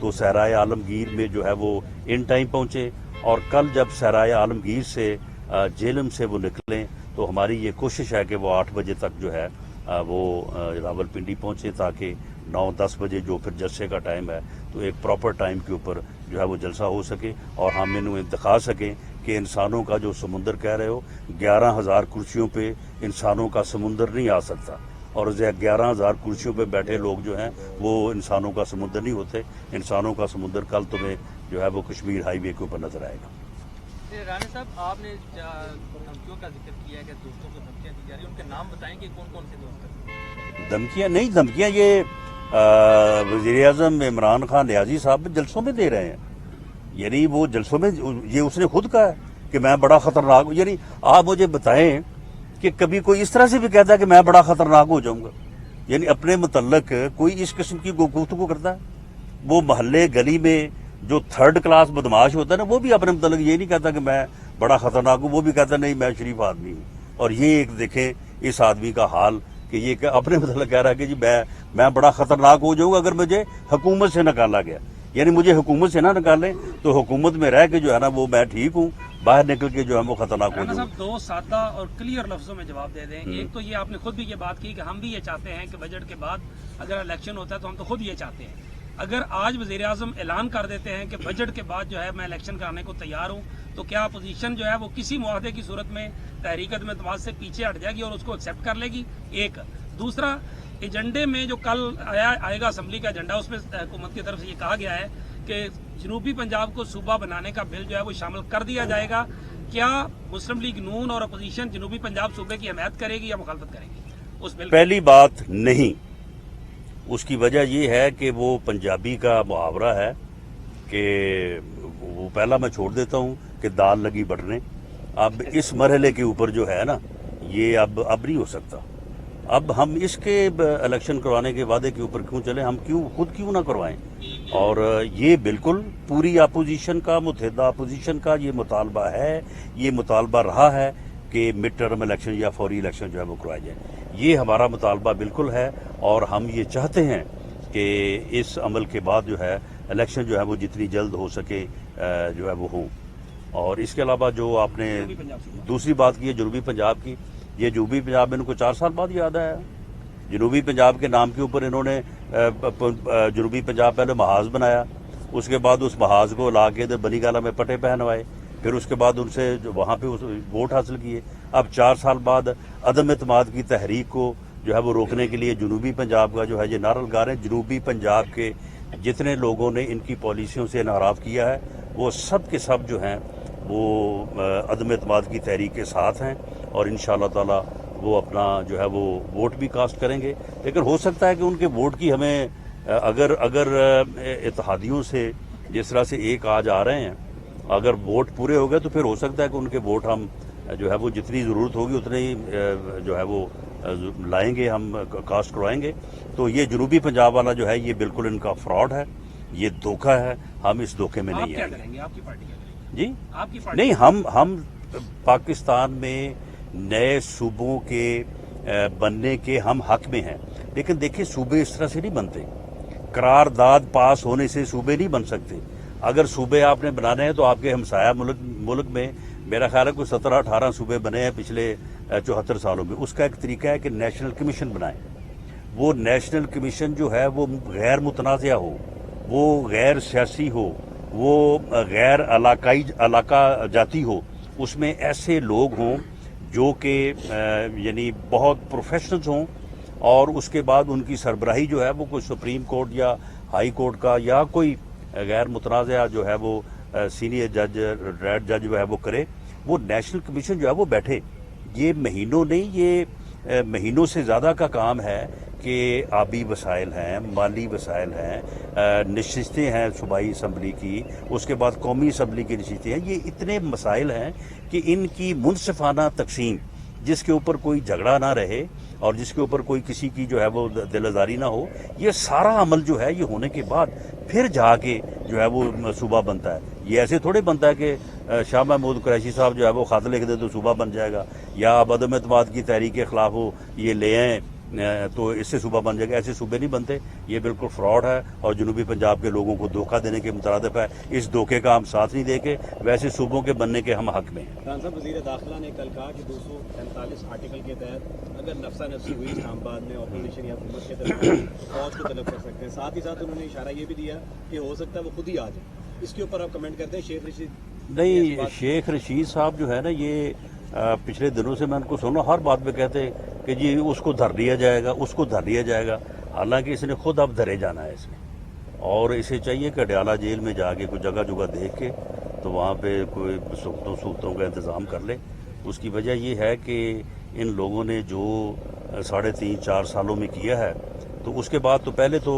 تو صحرائے عالمگیر میں جو ہے وہ ان ٹائم پہنچے، اور کل جب صحرائے عالمگیر سے جہلم سے وہ نکلیں تو ہماری یہ کوشش ہے کہ وہ 8 بجے تک جو ہے وہ راولپنڈی پہنچے، تاکہ 9-10 بجے جو پھر جلسے کا ٹائم ہے تو ایک پراپر ٹائم کے اوپر جو ہے وہ جلسہ ہو سکے، اور ہم انہیں دکھا سکیں کہ انسانوں کا جو سمندر کہہ رہے ہو 11,000 کرسیوں پہ انسانوں کا سمندر نہیں آ سکتا، اور 11,000 کرسیوں پہ بیٹھے لوگ جو ہیں وہ انسانوں کا سمندر نہیں ہوتے۔ انسانوں کا سمندر کل تمہیں جو ہے وہ کشمیر ہائی وے کے اوپر نظر آئے گا۔ رانا صاحب، آپ نے دھمکیوں کا ذکر کیا ہے کہ دوستوں کو دھمکیاں دی جا رہی ہیں، ان کے نام بتائیں کہ کون کون سے دوست ہیں؟ دھمکیاں نہیں، دھمکیاں یہ وزیر اعظم عمران خان نیازی صاحب جلسوں میں دے رہے ہیں، یعنی وہ جلسوں میں یہ اس نے خود کہا ہے کہ میں بڑا خطرناک ہوں۔ یعنی آپ مجھے بتائیں کہ کبھی کوئی اس طرح سے بھی کہتا ہے کہ میں بڑا خطرناک ہو جاؤں گا؟ یعنی اپنے متعلق کوئی اس قسم کی گفتگو کرتا ہے؟ وہ محلے گلی میں جو 3rd کلاس بدماش ہوتا ہے نا، وہ بھی اپنے متعلق یہ نہیں کہتا کہ میں بڑا خطرناک ہوں، وہ بھی کہتا نہیں میں شریف آدمی ہوں۔ اور یہ ایک دیکھیں اس آدمی کا حال کہ یہ اپنے متعلق کہہ رہا ہے کہ جی میں بڑا خطرناک ہو جاؤں گا اگر مجھے حکومت سے نکالا گیا۔ یعنی مجھے حکومت سے نہ نکالیں تو حکومت میں رہ کے جو ہے نا وہ میں ٹھیک ہوں، باہر نکل کے جو ہے وہ خطرناک ہو رانا جاؤں۔ صاحب، 2 سادہ اور کلیئر لفظوں میں جواب دے دیں۔ ایک تو یہ آپ نے خود بھی یہ بات کی کہ ہم بھی یہ چاہتے ہیں کہ بجٹ کے بعد اگر الیکشن ہوتا ہے تو ہم تو خود یہ چاہتے ہیں۔ اگر آج وزیر اعظم اعلان کر دیتے ہیں کہ بجٹ کے بعد جو ہے میں الیکشن کرانے کو تیار ہوں، تو کیا اپوزیشن جو ہے وہ کسی معاہدے کی صورت میں تحریک عدم اعتماد سے پیچھے ہٹ جائے گی اور اس کو ایکسیپٹ کر لے گی؟ ایک دوسرا، ایجنڈے میں جو کل آئے گا اسمبلی کا ایجنڈا، اس میں حکومت کی طرف سے یہ کہا گیا ہے کہ جنوبی پنجاب کو صوبہ بنانے کا بل جو ہے وہ شامل کر دیا جائے گا۔ کیا مسلم لیگ نون اور اپوزیشن جنوبی پنجاب صوبے کی حمایت کرے گی یا مخالفت کرے گی اس بل؟ پہلی بات نہیں، اس کی وجہ یہ ہے کہ وہ پنجابی کا محاورہ ہے کہ وہ پہلا میں چھوڑ دیتا ہوں کہ دال لگی بٹنے۔ اب اس مرحلے کے اوپر جو ہے نا یہ اب نہیں ہو سکتا۔ اب ہم اس کے الیکشن کروانے کے وعدے کے اوپر کیوں چلیں؟ ہم خود کیوں نہ کروائیں؟ اور یہ بالکل پوری اپوزیشن کا، متحدہ اپوزیشن کا یہ مطالبہ ہے، یہ مطالبہ رہا ہے کہ مڈ ٹرم الیکشن یا فوری الیکشن جو ہے وہ کروائے جائیں۔ یہ ہمارا مطالبہ بالکل ہے، اور ہم یہ چاہتے ہیں کہ اس عمل کے بعد جو ہے الیکشن جو ہے وہ جتنی جلد ہو سکے جو ہے وہ ہوں۔ اور اس کے علاوہ جو آپ نے دوسری بات کی ہے جنوبی پنجاب کی، یہ جنوبی پنجاب ان کو 4 سال بعد یاد آیا۔ جنوبی پنجاب کے نام کے اوپر انہوں نے جنوبی پنجاب پہلے محاذ بنایا، اس کے بعد اس محاذ کو لا کے ادھر بنی گالہ میں پٹے پہنوائے، پھر اس کے بعد ان سے وہاں پہ ووٹ حاصل کیے۔ اب 4 سال بعد عدم اعتماد کی تحریک کو جو ہے وہ روکنے کے لیے جنوبی پنجاب کا جو ہے یہ نعرہ لگا رہے ہیں۔ جنوبی پنجاب کے جتنے لوگوں نے ان کی پالیسیوں سے انحراف کیا ہے وہ سب کے سب جو ہیں وہ عدم اعتماد کی تحریک کے ساتھ ہیں، اور انشاءاللہ تعالی وہ اپنا جو ہے وہ ووٹ بھی کاسٹ کریں گے۔ لیکن ہو سکتا ہے کہ ان کے ووٹ کی ہمیں اگر اتحادیوں سے جس طرح سے ایک آج آ رہے ہیں، اگر ووٹ پورے ہو گئے تو پھر ہو سکتا ہے کہ ان کے ووٹ ہم جو ہے وہ جتنی ضرورت ہوگی اتنے ہی جو ہے وہ لائیں گے، ہم کاسٹ کروائیں گے۔ تو یہ جنوبی پنجاب والا جو ہے یہ بالکل ان کا فراڈ ہے، یہ دھوکہ ہے، ہم اس دھوکے میں نہیں آئیں گے۔ آپ کی پارٹی کیا کرے گی؟ جی آپ کی پارٹی؟ نہیں، ہم پاکستان میں نئے صوبوں کے بننے کے ہم حق میں ہیں، لیکن دیکھیں صوبے اس طرح سے نہیں بنتے، قرارداد پاس ہونے سے صوبے نہیں بن سکتے۔ اگر صوبے آپ نے بنانے ہیں تو آپ کے ہمسایہ ملک میں میرا خیال ہے کوئی 17-18 صوبے بنے ہیں پچھلے 74 سالوں میں۔ اس کا ایک طریقہ ہے کہ نیشنل کمیشن بنائیں، وہ نیشنل کمیشن جو ہے وہ غیر متنازع ہو، وہ غیر سیاسی ہو، وہ غیر علاقہ جاتی ہو، اس میں ایسے لوگ ہوں جو کہ یعنی بہت پروفیشنلز ہوں، اور اس کے بعد ان کی سربراہی جو ہے وہ کوئی سپریم کورٹ یا ہائی کورٹ کا یا کوئی غیر متنازع جو ہے وہ سینئر جج، ریڈ جج جو ہے وہ کرے۔ وہ نیشنل کمیشن جو ہے وہ بیٹھے، یہ مہینوں نہیں، یہ مہینوں سے زیادہ کا کام ہے کہ آبی وسائل ہیں، مالی وسائل ہیں، نشستیں ہیں صوبائی اسمبلی کی، اس کے بعد قومی اسمبلی کی نشستیں ہیں۔ یہ اتنے مسائل ہیں کہ ان کی منصفانہ تقسیم، جس کے اوپر کوئی جھگڑا نہ رہے اور جس کے اوپر کوئی کسی کی جو ہے وہ دل آزاری نہ ہو، یہ سارا عمل جو ہے یہ ہونے کے بعد پھر جا کے جو ہے وہ صوبہ بنتا ہے۔ یہ ایسے تھوڑے بنتا ہے کہ شاہ محمود قریشی صاحب جو ہے وہ خط لکھ دے تو صوبہ بن جائے گا، یا اب عدم اعتماد کی تحریک کے خلاف وہ یہ لے آئیں تو اس سے صوبہ بن جائے گا. ایسے صوبے نہیں بنتے, یہ بالکل فراڈ ہے اور جنوبی پنجاب کے لوگوں کو دھوکہ دینے کے مترادف ہے. اس دھوکے کا ہم ساتھ نہیں دیں گے, ویسے صوبوں کے بننے کے ہم حق میں ہیں. خان صاحب, وزیر داخلہ نے کل کہا کہ 245 آرٹیکل کے تحت اگر نفسا نفسی ہوئی اسلام آباد میں اپوزیشن یا حکومت کے طرف فوج کو طلب کر سکتے ہیں. ساتھ ہی ساتھ انہوں نے اشارہ یہ بھی دیا کہ ہو سکتا ہے وہ خود ہی آ جائے. اس کے اوپر آپ کمنٹ کرتے ہیں؟ شیخ رشید نہیں, شیخ رشید صاحب جو ہے نا, یہ پچھلے دنوں سے میں ان کو سنا ہر بات پہ کہتے ہیں کہ جی اس کو دھر لیا جائے گا, اس کو دھر لیا جائے گا. حالانکہ اس نے خود اب دھرے جانا ہے اس نے, اور اسے چاہیے کہ اڈیالہ جیل میں جا کے کوئی جگہ جگہ دیکھ کے تو وہاں پہ کوئی سوختوں کا انتظام کر لے. اس کی وجہ یہ ہے کہ ان لوگوں نے جو 3.5-4 سالوں میں کیا ہے, تو اس کے بعد تو پہلے تو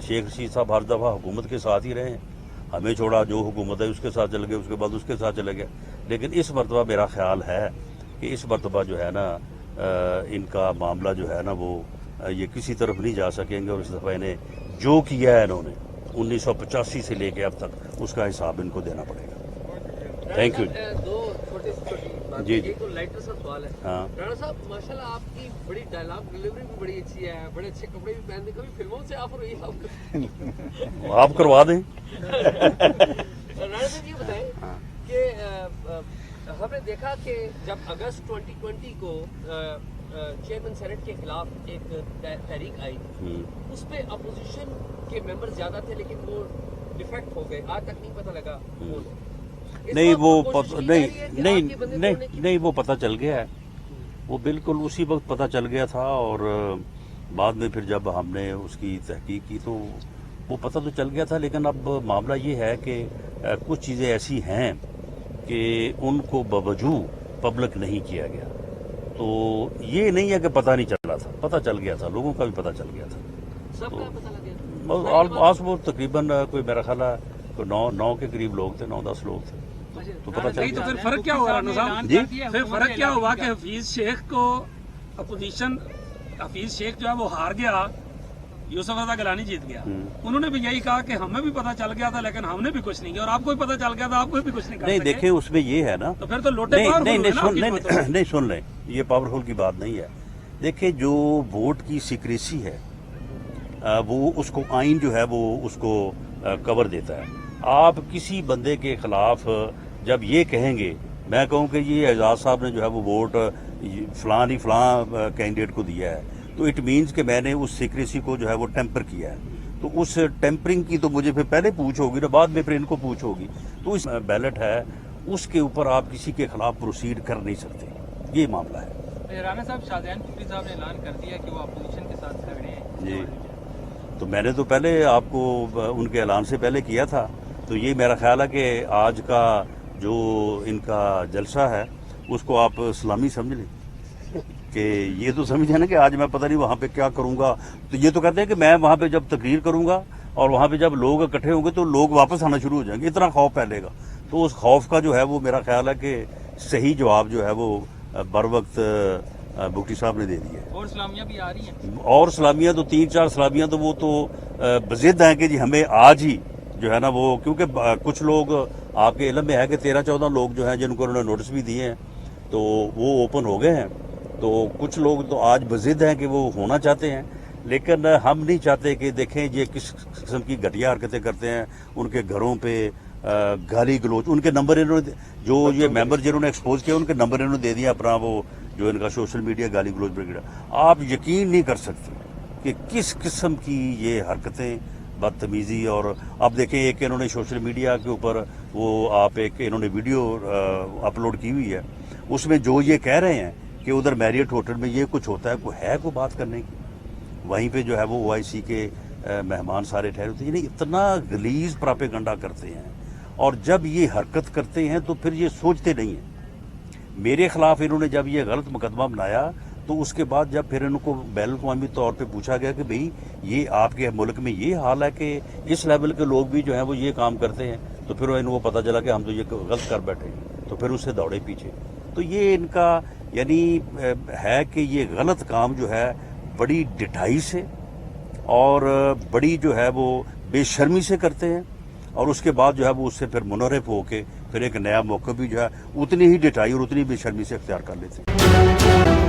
شیخ رشید صاحب ہر دفعہ حکومت کے ساتھ ہی رہے ہیں. ہمیں چھوڑا, جو حکومت ہے اس کے ساتھ چل گئے, اس کے بعد اس کے ساتھ چلے گئے. لیکن اس مرتبہ میرا خیال ہے کہ اس مرتبہ جو ہے نا ان کا معاملہ جو ہے نا وہ یہ کسی طرف نہیں جا سکیں گے, اور اس دفعہ انہیں جو کیا ہے انہوں نے 1985 سے لے کے اب تک اس کا حساب ان کو دینا پڑے گا. Thank you. دو چھوٹی باتیں. جی. ایک لائٹر سا سوال ہے. ہاں, رانا صاحب, ماشاءاللہ آپ کی بڑی ڈائلاگ ڈلیوری بھی بڑی اچھی ہے, بڑے اچھے کپڑے بھی پہنتے, کبھی فلموں سے آپ رہی آپ کروا دیں. رانا صاحب یہ بتائیں کہ ہم نے دیکھا کہ جب اگست 2020 کو چیئرمین سینٹ کے خلاف ایک تحریک آئی, اس پہ اپوزیشن کے ممبر زیادہ تھے لیکن وہ ڈیفیکٹ ہو گئے, آج تک نہیں پتہ لگا. نہیں وہ پتہ چل گیا ہے, وہ بالکل اسی وقت پتہ چل گیا تھا, اور بعد میں پھر جب ہم نے اس کی تحقیق کی تو وہ پتہ تو چل گیا تھا. لیکن اب معاملہ یہ ہے کہ کچھ چیزیں ایسی ہیں کہ ان کو بوجوہ پبلک نہیں کیا گیا. تو یہ نہیں ہے کہ پتہ نہیں چلا تھا, پتہ چل گیا تھا, لوگوں کا بھی پتہ چل گیا تھا. سب کا پتہ لگ گیا. آس وہ تقریباً کوئی میرا خیال ہے 9 کے قریب لوگ تھے, 9-10 لوگ تھے, تو پتہ چل نہیں. تو گیا. پھر فرق کیا ہوا رانا صاحب؟ جی, پھر فرق کیا ہوا کہ حفیظ شیخ کو اپوزیشن, حفیظ شیخ جو ہے وہ ہار گیا, یوسف رضا گیلانی جیت گیا. انہوں نے بھی یہی کہا کہ ہمیں بھی پتہ چل گیا تھا لیکن ہم نے بھی کچھ نہیں کیا, اور آپ کو بھی پتہ چل گیا تھا, آپ کو بھی کچھ نہیں کر نہیں سکے. دیکھیں اس میں یہ ہے نا, تو پھر تو لوٹے نہیں سن لیں, یہ پاورفل کی بات نہیں ہے. دیکھیں جو ووٹ کی سیکریسی ہے وہ اس کو آئین جو ہے وہ اس کو کور دیتا ہے. آپ کسی بندے کے خلاف جب یہ کہیں گے, میں کہوں کہ یہ اعجاز صاحب نے جو ہے وہ ووٹ فلاں کینڈیڈیٹ کو دیا ہے, تو اٹ مینز کہ میں نے اس سیکریسی کو جو ہے وہ ٹیمپر کیا ہے. تو اس ٹیمپرنگ کی تو مجھے پھر پہلے پوچھ ہوگی نا, بعد میں پھر ان کو پوچھ ہوگی. تو اس بیلٹ ہے, اس کے اوپر آپ کسی کے خلاف پروسیڈ کر نہیں سکتے, یہ معاملہ ہے. رانا صاحب, شاہجہان پوری صاحب نے اعلان کر دیا کہ وہ اپوزیشن کے ساتھ کھڑے ہیں. جی, تو میں نے تو پہلے آپ کو ان کے اعلان سے پہلے کیا تھا. تو یہ میرا خیال ہے کہ آج کا جو ان کا جلسہ ہے اس کو آپ اسلامی سمجھ لیں, کہ یہ تو سمجھے نا کہ آج میں پتہ نہیں وہاں پہ کیا کروں گا. تو یہ تو کہتے ہیں کہ میں وہاں پہ جب تقریر کروں گا اور وہاں پہ جب لوگ اکٹھے ہوں گے تو لوگ واپس آنا شروع ہو جائیں گے, اتنا خوف پھیلے گا. تو اس خوف کا جو ہے وہ میرا خیال ہے کہ صحیح جواب جو ہے وہ بر وقت بگٹی صاحب نے دے دیا ہے. اور اسلامیہ بھی آ رہی ہیں, اور اسلامیہ تو 3-4 اسلامیہ تو وہ تو بضد ہیں کہ جی ہمیں آج ہی جو ہے نا وہ, کیونکہ کچھ لوگ آپ کے علم میں ہے کہ 13-14 لوگ جو ہیں جن کو انہوں نے نوٹس بھی دیے ہیں تو وہ اوپن ہو گئے ہیں. تو کچھ لوگ تو آج بضد ہیں کہ وہ ہونا چاہتے ہیں, لیکن ہم نہیں چاہتے کہ دیکھیں یہ کس قسم کی گھٹیا حرکتیں کرتے ہیں. ان کے گھروں پہ گالی گلوچ, ان کے نمبر انہوں نے جو یہ ممبر جنہوں نے ایکسپوز کیا ان کے نمبر انہوں نے دے دیا اپنا, وہ جو ان کا سوشل میڈیا گالی گلوچ بریگیڈ. آپ یقین نہیں کر سکتے کہ کس قسم کی یہ حرکتیں, بدتمیزی. اور اب دیکھیں ایک انہوں نے سوشل میڈیا کے اوپر وہ آپ ایک انہوں نے ویڈیو اپلوڈ کی ہوئی ہے, اس میں جو یہ کہہ رہے ہیں کہ ادھر میریٹ ہوٹل میں یہ کچھ ہوتا ہے, کوئی بات کرنے کی. وہیں پہ جو ہے وہ OIC کے مہمان سارے ٹھہرے ہوتے ہیں. یعنی اتنا غلیظ پراپیگنڈا کرتے ہیں, اور جب یہ حرکت کرتے ہیں تو پھر یہ سوچتے نہیں ہیں. میرے خلاف انہوں نے جب یہ غلط مقدمہ بنایا تو اس کے بعد جب پھر ان کو بین الاقوامی طور پہ پوچھا گیا کہ بھئی یہ آپ کے ملک میں یہ حال ہے کہ اس لیول کے لوگ بھی جو ہیں وہ یہ کام کرتے ہیں, تو پھر ان کو پتہ چلا کہ ہم تو یہ غلط کر بیٹھے, تو پھر اس سے دوڑے پیچھے. تو یہ ان کا یعنی ہے کہ یہ غلط کام جو ہے بڑی ڈٹائی سے اور بڑی جو ہے وہ بے شرمی سے کرتے ہیں, اور اس کے بعد جو ہے وہ اس سے پھر منحرف ہو کے پھر ایک نیا موقع بھی جو ہے اتنی ہی ڈٹائی اور اتنی بے شرمی سے اختیار کر لیتے ہیں.